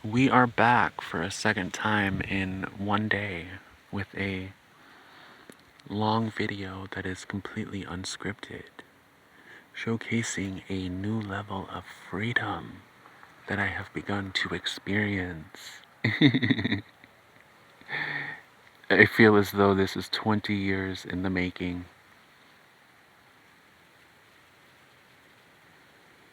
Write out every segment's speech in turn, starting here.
We are back for a second time in one day with a long video that is completely unscripted, showcasing a new level of freedom that I have begun to experience. I feel as though this is 20 years in the making.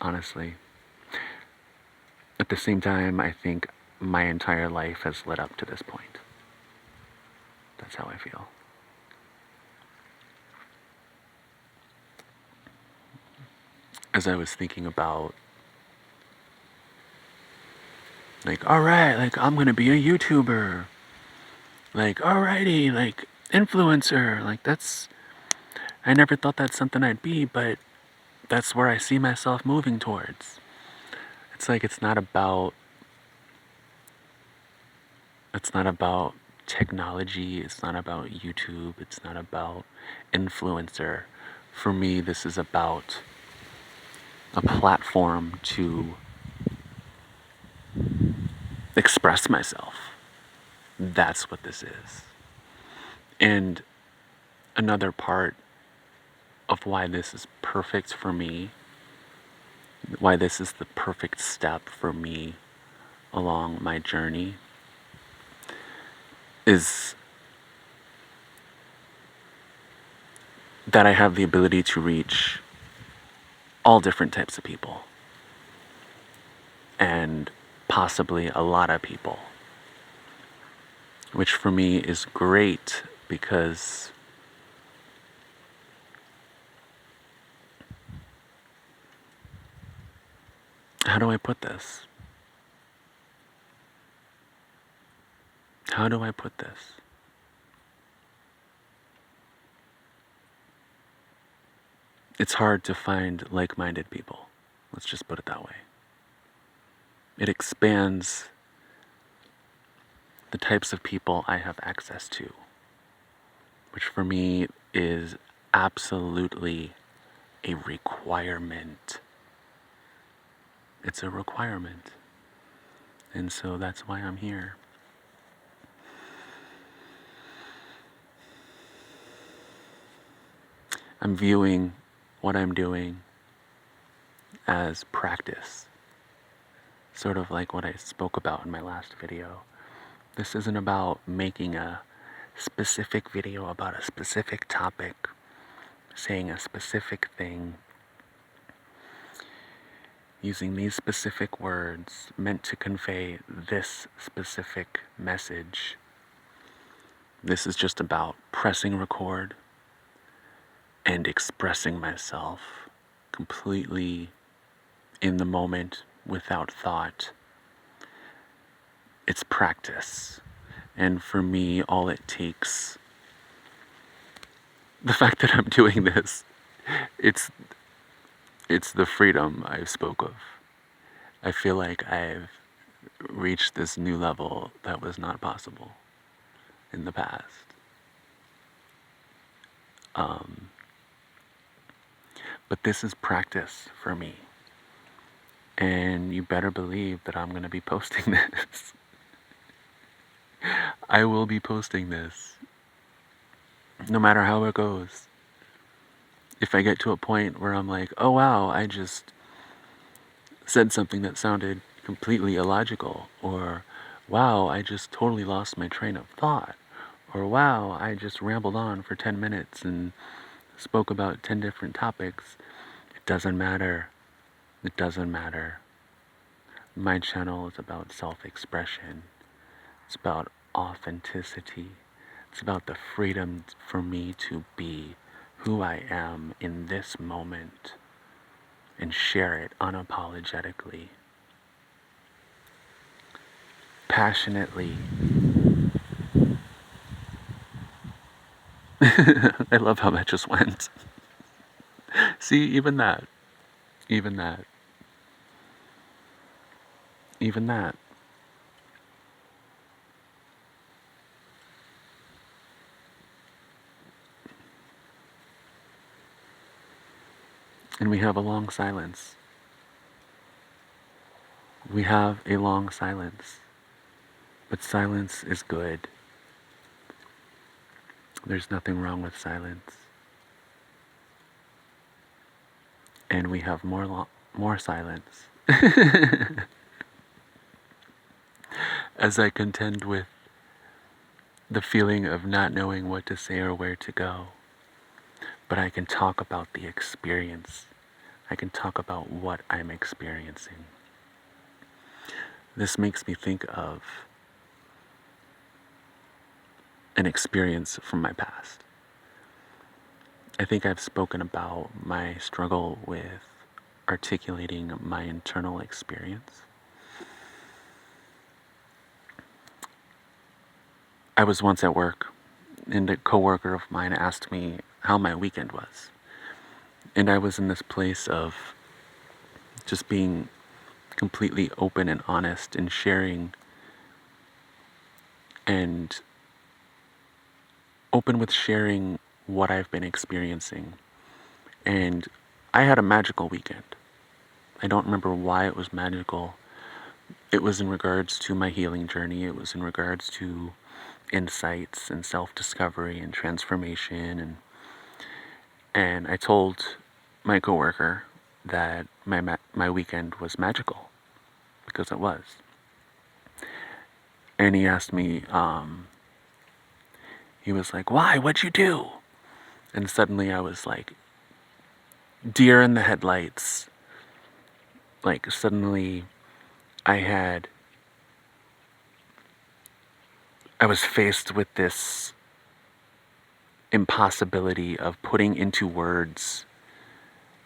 Honestly. At the same time, I think my entire life has led up to this point. That's how I feel. As I was thinking about, like, alright, like, I'm gonna be a YouTuber. Like, alrighty, like, influencer. Like, I never thought that's something I'd be, but that's where I see myself moving towards. It's like, it's not about technology, it's not about YouTube, it's not about influencer. For me, this is about a platform to express myself. That's what this is. And another part of why this is perfect for me, why this is the perfect step for me along my journey, is that I have the ability to reach all different types of people. And possibly a lot of people. Which for me is great because how do I put this? How do I put this? It's hard to find like-minded people. Let's just put it that way. It expands the types of people I have access to, which for me is absolutely a requirement. It's a requirement. And so that's why I'm here. I'm viewing what I'm doing as practice. Sort of like what I spoke about in my last video. This isn't about making a specific video about a specific topic, saying a specific thing, using these specific words meant to convey this specific message. This is just about pressing record and expressing myself completely in the moment without thought. It's practice. And for me, all it takes, the fact that I'm doing this, it's the freedom I spoke of. I feel like I've reached this new level that was not possible in the past. But this is practice for me. And you better believe that I'm going to be posting this. I will be posting this. No matter how it goes. If I get to a point where I'm like, oh wow, I just said something that sounded completely illogical, or wow, I just totally lost my train of thought, or wow, I just rambled on for 10 minutes and spoke about 10 different topics, it doesn't matter. It doesn't matter. My channel is about self-expression. It's about authenticity. It's about the freedom for me to be who I am in this moment and share it unapologetically, passionately. I love how that just went. See, even that. Even that. Even that. And we have a long silence. We have a long silence, but silence is good. There's nothing wrong with silence. And we have more silence as I contend with the feeling of not knowing what to say or where to go. But I can talk about the experience. I can talk about what I'm experiencing. This makes me think of an experience from my past. I think I've spoken about my struggle with articulating my internal experience. I was once at work, and a coworker of mine asked me how my weekend was. And I was in this place of just being completely open and honest and sharing, and open with sharing what I've been experiencing. And I had a magical weekend. I don't remember why it was magical. It was in regards to my healing journey. It was in regards to insights and self-discovery and transformation. And I told my coworker that my weekend was magical, because it was. And he asked me, he was like, "Why? What'd you do?" And suddenly I was like, deer in the headlights. Like, suddenly I was faced with this impossibility of putting into words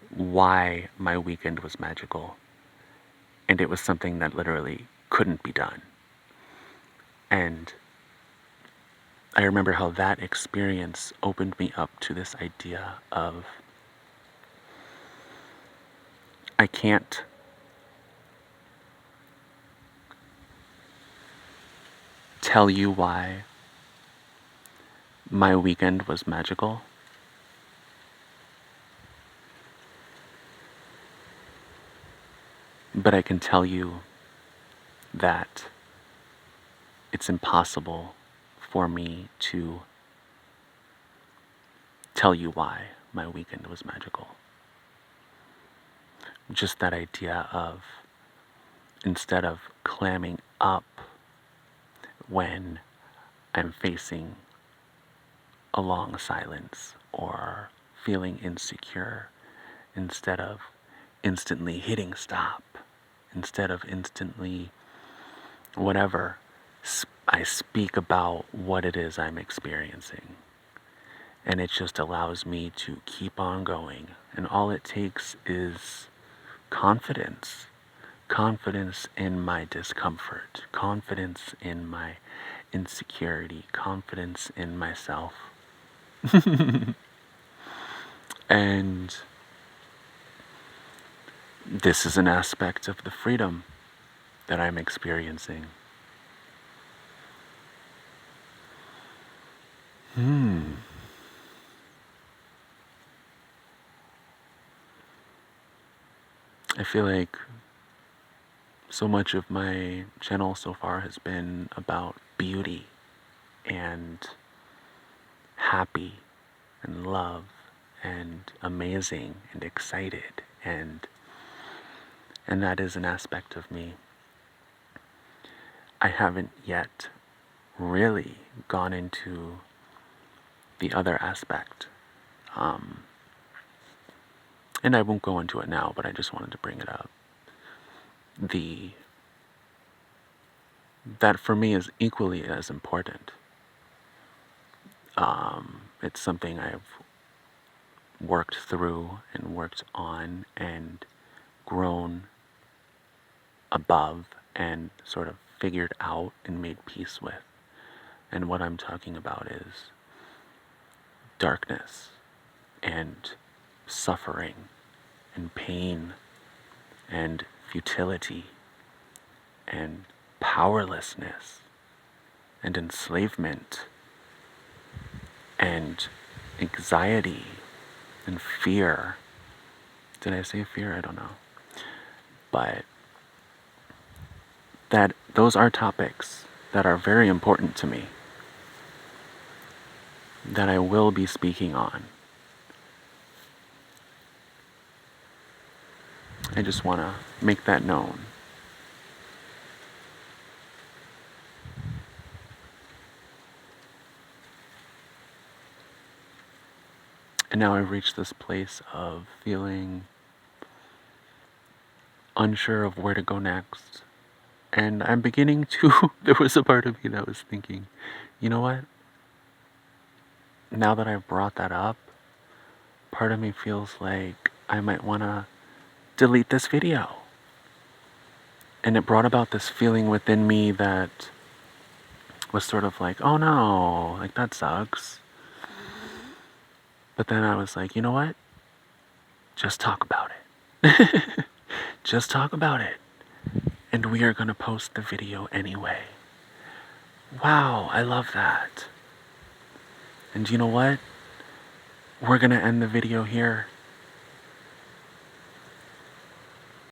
why my weekend was magical. And it was something that literally couldn't be done. And I remember how that experience opened me up to this idea of, I can't tell you why my weekend was magical, but I can tell you that it's impossible for me to tell you why my weekend was magical. Just that idea of, instead of clamming up when I'm facing a long silence or feeling insecure, instead of instantly hitting stop, instead of instantly whatever, I speak about what it is I'm experiencing. And it just allows me to keep on going. And all it takes is confidence. Confidence in my discomfort. Confidence in my insecurity. Confidence in myself. And this is an aspect of the freedom that I'm experiencing. I feel like so much of my channel so far has been about beauty and happy and love and amazing and excited, and that is an aspect of me. I haven't yet really gone into the other aspect. And I won't go into it now, but I just wanted to bring it up. That for me is equally as important. It's something I've worked through and worked on and grown above and sort of figured out and made peace with. And what I'm talking about is darkness and suffering and pain and futility and powerlessness and enslavement and anxiety and fear. Did I say fear? I don't know. But that those are topics that are very important to me, that I will be speaking on. I just want to make that known. And now I've reached this place of feeling unsure of where to go next. And I'm beginning to, there was a part of me that was thinking, you know what? Now that I've brought that up, part of me feels like I might want to delete this video. And it brought about this feeling within me that was sort of like, oh no, like that sucks. But then I was like, you know what? Just talk about it. Just talk about it. And we are going to post the video anyway. Wow, I love that. And you know what? We're going to end the video here.